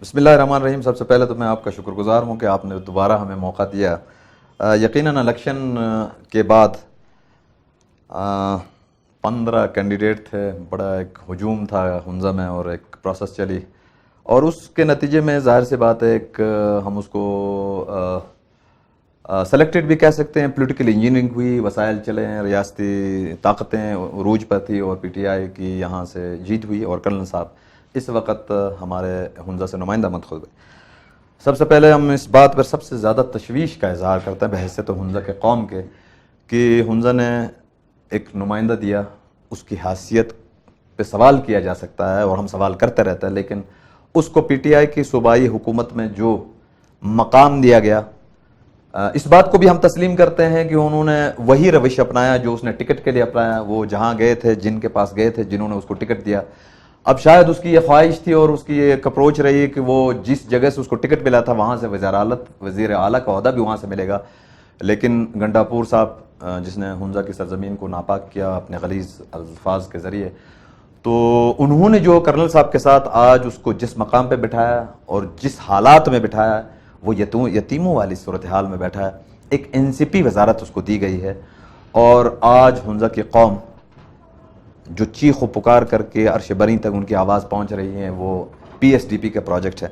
بسم اللہ الرحمن الرحیم. سب سے پہلے تو میں آپ کا شکر گزار ہوں کہ آپ نے دوبارہ ہمیں موقع دیا. یقیناً الیکشن کے بعد 15 کینڈیڈیٹ تھے, بڑا ایک ہجوم تھا ہنزہ میں اور ایک پروسیس چلی, اور اس کے نتیجے میں ظاہر سی بات ہے ایک ہم اس کو سلیکٹڈ بھی کہہ سکتے ہیں, پولیٹیکل انجینئرنگ ہوئی, وسائل چلے ہیں, ریاستی طاقتیں عروج پر تھی اور پی ٹی آئی کی یہاں سے جیت ہوئی, اور کرنل صاحب اس وقت ہمارے ہنزہ سے نمائندہ منتخب ہوئے. سب سے پہلے ہم اس بات پر سب سے زیادہ تشویش کا اظہار کرتے ہیں بحیثیت ہنزہ کے قوم کے کہ ہنزہ نے ایک نمائندہ دیا, اس کی حیثیت پہ سوال کیا جا سکتا ہے اور ہم سوال کرتے رہتے ہیں, لیکن اس کو پی ٹی آئی کی صوبائی حکومت میں جو مقام دیا گیا اس بات کو بھی ہم تسلیم کرتے ہیں کہ انہوں نے وہی روش اپنایا جو اس نے ٹکٹ کے لیے اپنایا. وہ جہاں گئے تھے, جن کے پاس گئے تھے, جنہوں نے اس کو ٹکٹ دیا, اب شاید اس کی یہ خواہش تھی اور اس کی یہ ایک اپروچ رہی کہ وہ جس جگہ سے اس کو ٹکٹ ملا تھا وہاں سے وزیر اعلیٰ کا عہدہ بھی وہاں سے ملے گا. لیکن گنڈاپور صاحب جس نے ہنزہ کی سرزمین کو ناپاک کیا اپنے غلیظ الفاظ کے ذریعے, تو انہوں نے جو کرنل صاحب کے ساتھ آج اس کو جس مقام پہ بٹھایا اور جس حالات میں بٹھایا وہ یتیموں والی صورتحال میں بیٹھا ہے. ایک این سی پی وزارت اس کو دی گئی ہے, اور آج ہنزہ کی قوم جو چیخ و پکار کر کے عرش بری تک ان کی آواز پہنچ رہی ہے وہ پی ایس ڈی پی کا پروجیکٹ ہے.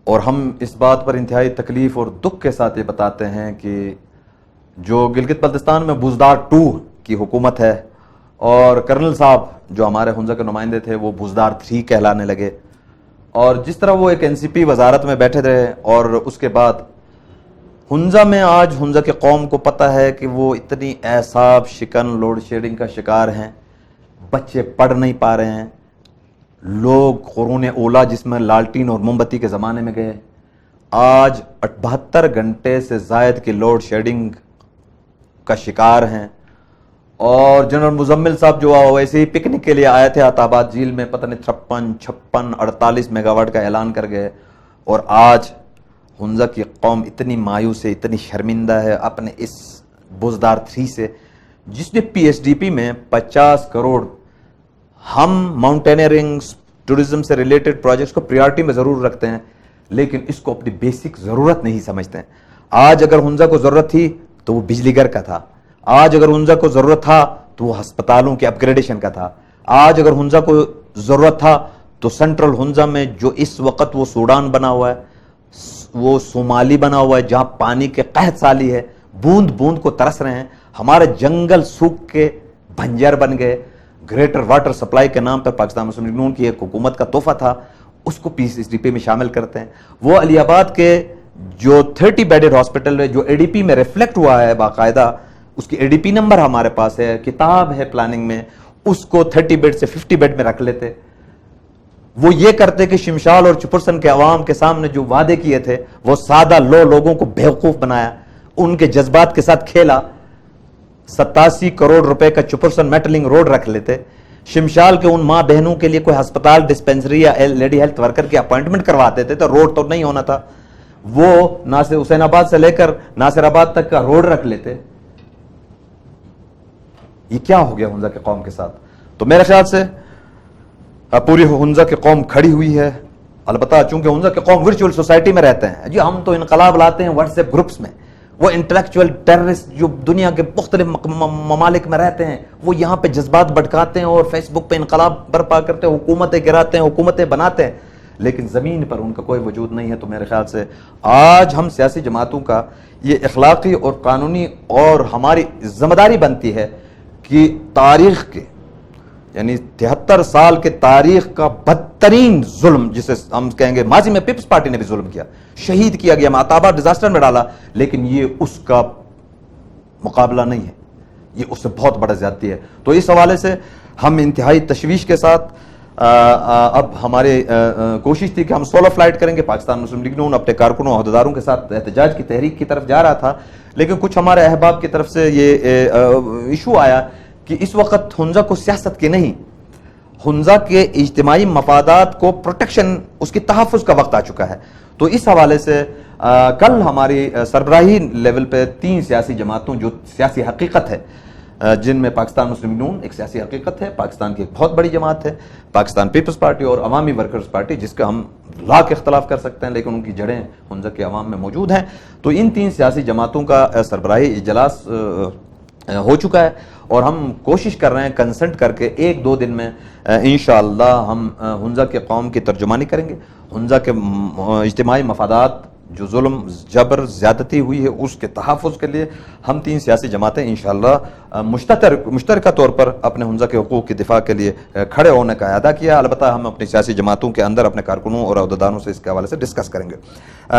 اور ہم اس بات پر انتہائی تکلیف اور دکھ کے ساتھ یہ بتاتے ہیں کہ جو گلگت بلتستان میں بزدار 2 کی حکومت ہے اور کرنل صاحب جو ہمارے ہنزہ کے نمائندے تھے وہ بزدار 3 کہلانے لگے, اور جس طرح وہ ایک این سی پی وزارت میں بیٹھے رہے, اور اس کے بعد ہنزہ میں آج ہنزہ کی قوم کو پتہ ہے کہ وہ اتنی اعصاب شکن لوڈ شیڈنگ کا شکار ہیں, بچے پڑھ نہیں پا رہے ہیں, لوگ قرون اولا جس میں لالٹین اور موم بتی کے زمانے میں گئے, آج 72 گھنٹے سے زائد کی لوڈ شیڈنگ کا شکار ہیں. اور جنرل مزمل صاحب جو ویسے ہی پکنک کے لیے آئے تھے آتاباد جھیل میں, پتہ نہیں 53, 56, 48 میگا واٹ کا اعلان کر گئے, اور آج ہنزہ کی قوم اتنی مایوس ہے, اتنی شرمندہ ہے اپنے اس بزدار 3 سے, جس نے پی ایس ڈی پی میں 50 کروڑ ہم ماؤنٹینئرنگ ٹورزم سے ریلیٹڈ پروجیکٹس کو پریارٹی میں ضرور رکھتے ہیں, لیکن اس کو اپنی بیسک ضرورت نہیں سمجھتے ہیں. آج اگر ہنزہ کو ضرورت تھی تو وہ بجلی گھر کا تھا, آج اگر ہنزہ کو ضرورت تھا تو وہ ہسپتالوں کے اپ گریڈیشن کا تھا, آج اگر ہنزہ کو ضرورت تھا تو سینٹرل ہنزہ میں جو اس وقت وہ سوڈان بنا ہوا ہے, وہ صومالی بنا ہوا ہے, جہاں پانی کے قحط سالی ہے, بوند بوند کو ترس رہے ہیں, ہمارے جنگل سوکھ کے بنجر بن گئے. گریٹر واٹر سپلائی کے نام پر پاکستان مسلم لیگ نون کی ایک حکومت کا تحفہ تھا, اس کو پی ایس ڈی پی میں شامل کرتے ہیں. وہ علی آباد کے جو 30 بیڈڈ ہاسپٹل ہے جو اے ڈی پی میں ریفلیکٹ ہوا ہے باقاعدہ, اس کی اے ڈی پی نمبر ہمارے پاس ہے, کتاب ہے پلاننگ میں, اس کو 30 بیڈ سے 50 بیڈ میں رکھ لیتے. وہ یہ کرتے کہ شمشال اور چپرسن کے عوام کے سامنے جو وعدے کیے تھے وہ سادہ لوگوں کو بیوقوف بنایا, ان کے جذبات کے ساتھ کھیلا. 87 کروڑ روپے کا چپرسن میٹلنگ روڈ رکھ لیتے, شمشال کے ان ماں بہنوں کے لیے کوئی ہسپتال ڈسپینسری یا لیڈی ہیلتھ ورکر کی اپوائنٹمنٹ کرواتے تھے تو روڈ تو نہیں ہونا تھا, وہ حسین آباد سے لے کر ناصر آباد تک کا روڈ رکھ لیتے. یہ کیا ہو گیا ہنزہ کے قوم کے ساتھ؟ تو میرے خیال سے پوری ہنزہ کی قوم کھڑی ہوئی ہے. البتہ چونکہ ہنزہ کی قوم ورچوئل سوسائٹی میں رہتے ہیں, جی ہم تو انقلاب لاتے ہیں واٹس ایپ گروپس میں, وہ انٹلیکچوئل ٹیررسٹ جو دنیا کے مختلف ممالک میں رہتے ہیں وہ یہاں پہ جذبات بھڑکاتے ہیں اور فیس بک پہ انقلاب برپا کرتے ہیں, حکومتیں گراتے ہیں, حکومتیں بناتے ہیں, لیکن زمین پر ان کا کوئی وجود نہیں ہے. تو میرے خیال سے آج ہم سیاسی جماعتوں کا یہ اخلاقی اور قانونی اور ہماری ذمہ داری بنتی ہے کہ تاریخ کے یعنی 73 سال کے تاریخ کا بدترین ظلم جسے ہم کہیں گے, ماضی میں پیپلز پارٹی نے بھی ظلم کیا, شہید کیا گیا, آتاباد ڈیزاسٹر میں ڈالا, لیکن یہ اس کا مقابلہ نہیں ہے, یہ اس سے بہت بڑا زیادتی ہے. تو اس حوالے سے ہم انتہائی تشویش کے ساتھ اب ہماری کوشش تھی کہ ہم سولو فلائٹ کریں گے. پاکستان مسلم لیگ نون اپنے کارکنوں عہدیداروں کے ساتھ احتجاج کی تحریک کی طرف جا رہا تھا, لیکن کچھ ہمارے احباب کی طرف سے یہ ایشو آیا کہ اس وقت ہنزہ کو سیاست کے نہیں, ہنزہ کے اجتماعی مفادات کو پروٹیکشن, اس کی تحفظ کا وقت آ چکا ہے. تو اس حوالے سے کل ہماری سربراہی لیول پہ 3 سیاسی جماعتوں جو سیاسی حقیقت ہے, جن میں پاکستان مسلم نون ایک سیاسی حقیقت ہے, پاکستان کی ایک بہت بڑی جماعت ہے, پاکستان پیپلز پارٹی اور عوامی ورکرز پارٹی جس کا ہم لاکھ اختلاف کر سکتے ہیں لیکن ان کی جڑیں ہنزہ کے عوام میں موجود ہیں. تو ان 3 سیاسی جماعتوں کا سربراہی اجلاس ہو چکا ہے اور ہم کوشش کر رہے ہیں کنسنٹ کر کے 1-2 دن میں انشاءاللہ ہم ہنزہ کے قوم کی ترجمانی کریں گے. ہنزہ کے اجتماعی مفادات جو ظلم جبر زیادتی ہوئی ہے اس کے تحفظ کے لیے ہم 3 سیاسی جماعتیں انشاءاللہ مشترکہ طور پر اپنے ہنزہ کے حقوق کی دفاع کے لیے کھڑے ہونے کا اعادہ کیا. البتہ ہم اپنی سیاسی جماعتوں کے اندر اپنے کارکنوں اور عہدیداروں سے اس کے حوالے سے ڈسکس کریں گے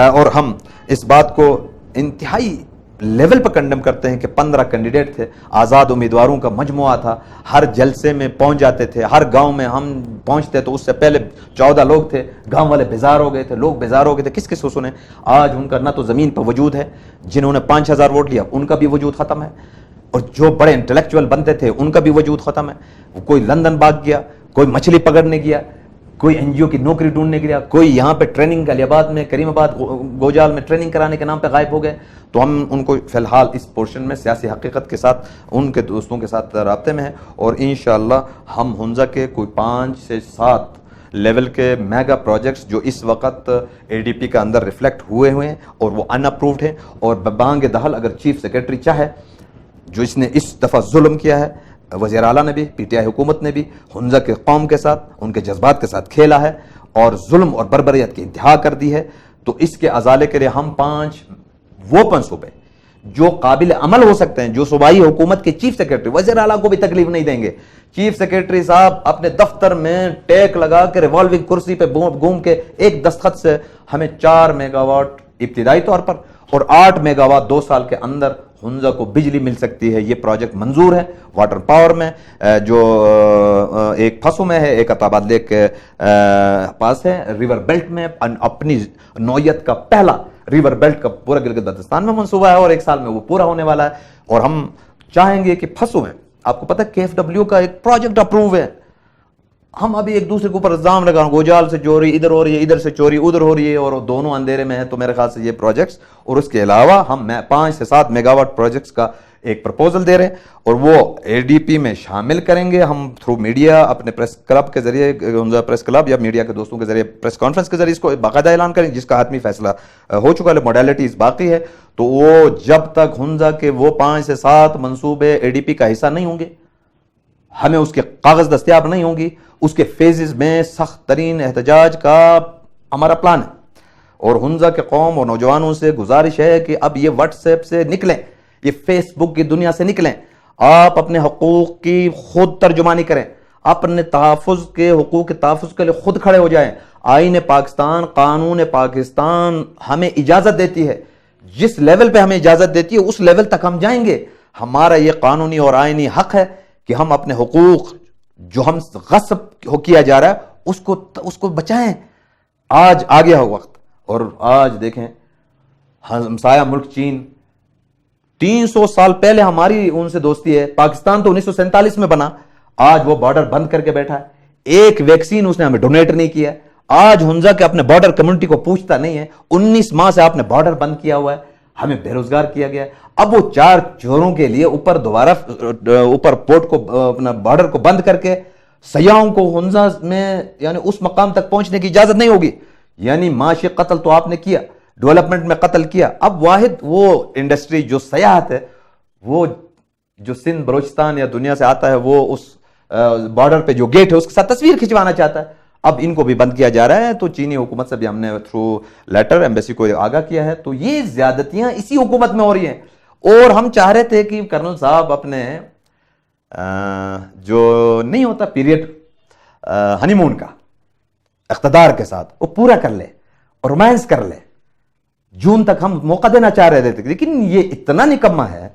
اور ہم اس بات کو انتہائی لیول پر کنڈم کرتے ہیں کہ 15 کینڈیڈیٹ تھے, آزاد امیدواروں کا مجموعہ تھا, ہر جلسے میں پہنچ جاتے تھے, ہر گاؤں میں ہم پہنچتے تو اس سے پہلے 14 لوگ تھے, گاؤں والے بیزار ہو گئے تھے, لوگ بیزار ہو گئے تھے. کس کو سنیں؟ آج ان کا نہ تو زمین پر وجود ہے, جنہوں نے 5000 ووٹ لیا ان کا بھی وجود ختم ہے, اور جو بڑے انٹلیکچوئل بنتے تھے ان کا بھی وجود ختم ہے. کوئی لندن بھاگ گیا, کوئی مچھلی پکڑنے گیا, کوئی این جی او کی نوکری ڈھونڈنے گیا, کوئی یہاں پہ ٹریننگ علی آباد میں, کریم آباد, گوجال میں ٹریننگ کرانے کے نام پہ غائب ہو گئے. تو ہم ان کو فی الحال اس پورشن میں سیاسی حقیقت کے ساتھ ان کے دوستوں کے ساتھ رابطے میں ہیں اور انشاءاللہ ہم ہنزہ کے کوئی 5 سے 7 لیول کے میگا پروجیکٹس جو اس وقت اے ڈی پی کا اندر ریفلیکٹ ہوئے ہیں اور وہ ان اپرووڈ ہیں, اور ببانگ دہل اگر چیف سیکرٹری چاہے, جو اس نے اس دفعہ ظلم کیا ہے, وزیر اعلیٰ نے بھی, پی ٹی آئی حکومت نے بھی ہنزہ کے قوم کے ساتھ ان کے جذبات کے ساتھ کھیلا ہے اور ظلم اور بربریت کی انتہا کر دی ہے, تو اس کے ازالے کے لیے ہم 5 وہ منصوبے جو قابل عمل ہو سکتے ہیں, جو صوبائی حکومت کے چیف سیکرٹری, وزیر اعلیٰ کو بھی تکلیف نہیں دیں گے, چیف سیکرٹری صاحب اپنے دفتر میں ٹیک لگا کے ریوالونگ کرسی پہ گھوم کے ایک دستخط سے ہمیں 4 میگا واٹ ابتدائی طور پر اور 8 میگا واٹ 2 سال کے اندر ہنزہ کو بجلی مل سکتی ہے. یہ پروجیکٹ منظور ہے واٹر پاور میں, جو ایک پھسو میں ہے, ایک عطاباد لیک کے پاس ہے, ریور بیلٹ میں اپنی نوعیت کا پہلا ریور بیلٹ کا پورا گلگت بلتستان میں منصوبہ ہے اور 1 سال میں وہ پورا ہونے والا ہے. اور ہم چاہیں گے کہ پھسو میں, آپ کو پتہ ہے کے ایف ڈبلیو کا ایک پروجیکٹ اپروو ہے, ہم ابھی ایک دوسرے کے اوپر الزام لگا, گوجال سے چوری ادھر ہو رہی ہے, ادھر سے چوری ادھر ہو رہی ہے, اور دونوں اندھیرے میں ہیں. تو میرے خیال سے یہ پروجیکٹس اور اس کے علاوہ ہم 5 سے 7 میگا واٹ پروجیکٹس کا ایک پرپوزل دے رہے ہیں اور وہ اے ڈی پی میں شامل کریں گے ہم تھرو میڈیا, اپنے پریس کلب کے ذریعے, ہنزہ پریس کلب یا میڈیا کے دوستوں کے ذریعے پریس کانفرنس کے ذریعے اس کو باقاعدہ اعلان کریں, جس کا حتمی فیصلہ ہو چکا ہے, موڈیلٹیز باقی ہے. تو وہ جب تک ہنزہ کے وہ 5 سے 7 منصوبے اے ڈی پی کا حصہ نہیں ہوں گے, ہمیں اس کے کاغذ دستیاب نہیں ہوں گی, اس کے فیزز میں سخت ترین احتجاج کا ہمارا پلان ہے. اور ہنزہ کے قوم اور نوجوانوں سے گزارش ہے کہ اب یہ واٹس ایپ سے نکلیں, یہ فیس بک کی دنیا سے نکلیں, آپ اپنے حقوق کی خود ترجمانی کریں, اپنے تحفظ کے حقوق کے تحفظ کے لیے خود کھڑے ہو جائیں. آئین پاکستان, قانون پاکستان ہمیں اجازت دیتی ہے, جس لیول پہ ہمیں اجازت دیتی ہے اس لیول تک ہم جائیں گے. ہمارا یہ قانونی اور آئینی حق ہے کہ ہم اپنے حقوق جو ہم غصب کیا جا رہا ہے اس کو بچائیں. آج آ گیا ہو وقت, اور آج دیکھیں ہمسایہ ملک چین, 300 سال پہلے ہماری ان سے دوستی ہے, پاکستان تو 1947 میں بنا, آج وہ بارڈر بند کر کے بیٹھا ہے, ایک ویکسین اس نے ہمیں ڈونیٹ نہیں کیا. آج ہنزہ کے اپنے بارڈر کمیونٹی کو پوچھتا نہیں ہے, 19 ماہ سے آپ نے بارڈر بند کیا ہوا ہے, ہمیں بے روزگار کیا گیا ہے. اب وہ 4 چوروں کے لیے اوپر پورٹ کو, اپنا بارڈر کو بند کر کے سیاحوں کو ہنزہ میں یعنی اس مقام تک پہنچنے کی اجازت نہیں ہوگی. یعنی معاشی قتل تو آپ نے کیا, ڈیولپمنٹ میں قتل کیا. اب واحد وہ انڈسٹری جو سیاحت ہے, وہ جو سندھ بلوچستان یا دنیا سے آتا ہے, وہ اس بارڈر پہ جو گیٹ ہے اس کے ساتھ تصویر کھنچوانا چاہتا ہے. اب ان کو بھی بند کیا جا رہا ہے. تو چینی حکومت سے بھی ہم نے تھرو لیٹر ایمبیسی کو آگاہ کیا ہے. تو یہ زیادتیاں اسی حکومت میں ہو رہی ہیں, اور ہم چاہ رہے تھے کہ کرنل صاحب اپنے جو نہیں ہوتا پیریڈ ہنی مون کا اقتدار کے ساتھ وہ پورا کر لے اور رومانس کر لے. جون تک ہم موقع دینا چاہ رہے تھے, لیکن یہ اتنا نکما ہے,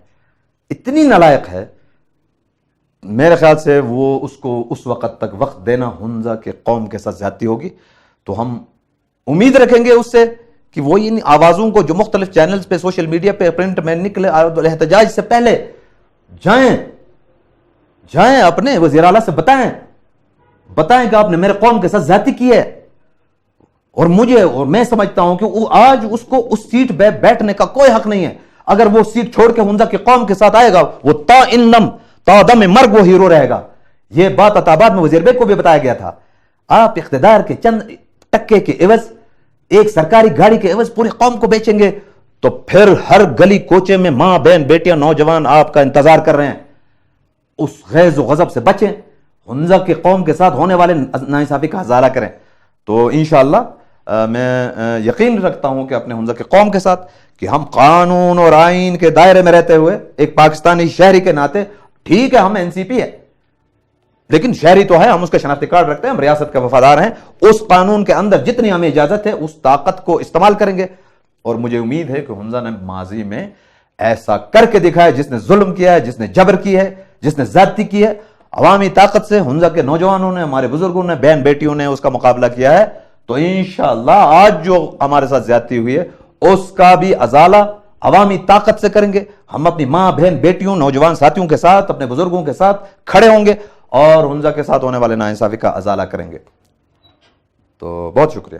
اتنی نالائق ہے, میرے خیال سے وہ اس کو اس وقت تک وقت دینا ہنزہ کے قوم کے ساتھ زیادتی ہوگی. تو ہم امید رکھیں گے اس سے کہ وہ ان آوازوں کو جو مختلف چینلز پہ, سوشل میڈیا پہ, پرنٹ میں نکلے, احتجاج سے پہلے جائیں اپنے وزیر اعلیٰ سے بتائیں کہ آپ نے میرے قوم کے ساتھ زیادتی کی ہے. اور میں سمجھتا ہوں کہ آج اس کو اس سیٹ پہ بیٹھنے کا کوئی حق نہیں ہے. اگر وہ سیٹ چھوڑ کے ہنزہ کی قوم کے ساتھ آئے گا, وہ تا دم مرگ وہ ہیرو رہے گا. یہ بات عطاباد میں وزیر بیگ کو بھی بتایا گیا تھا. آپ اقتدار کے چند ٹکے کے عوض، ایک سرکاری گاڑی کے عوض پوری قوم کو بیچیں گے تو پھر ہر گلی کوچے میں ماں بہن بیٹیاں نوجوان آپ کا انتظار کر رہے ہیں. اس غیظ و غضب سے بچیں، حنزہ کی قوم کے ساتھ ہونے والے ناانصافی کا ازالہ کریں. تو انشاءاللہ میں یقین رکھتا ہوں کہ اپنے حنزہ کی قوم کے ساتھ کہ ہم قانون اور آئین کے دائرے میں رہتے ہوئے ایک پاکستانی شہری کے ناطے، ٹھیک ہے ہم NCP ہے لیکن شہری تو ہے، ہم اس کے شناختی کارڈ رکھتے ہیں، ہم ریاست کے وفادار ہیں. اس قانون کے اندر جتنی ہمیں اجازت ہے اس طاقت کو استعمال کریں گے. اور مجھے امید ہے کہ حنزہ نے ماضی میں ایسا کر کے دکھایا، جس نے ظلم کیا ہے، جس نے جبر کی ہے، جس نے زیادتی کی ہے، عوامی طاقت سے حنزہ کے نوجوانوں نے، ہمارے بزرگوں نے، بہن بیٹیوں نے اس کا مقابلہ کیا ہے. تو انشاءاللہ آج جو ہمارے ساتھ زیادتی ہوئی ہے اس کا بھی ازالہ عوامی طاقت سے کریں گے. ہم اپنی ماں بہن بیٹیوں نوجوان ساتھیوں کے ساتھ، اپنے بزرگوں کے ساتھ کھڑے ہوں گے اور حنزہ کے ساتھ ہونے والے ناانصافی کا ازالہ کریں گے. تو بہت شکریہ.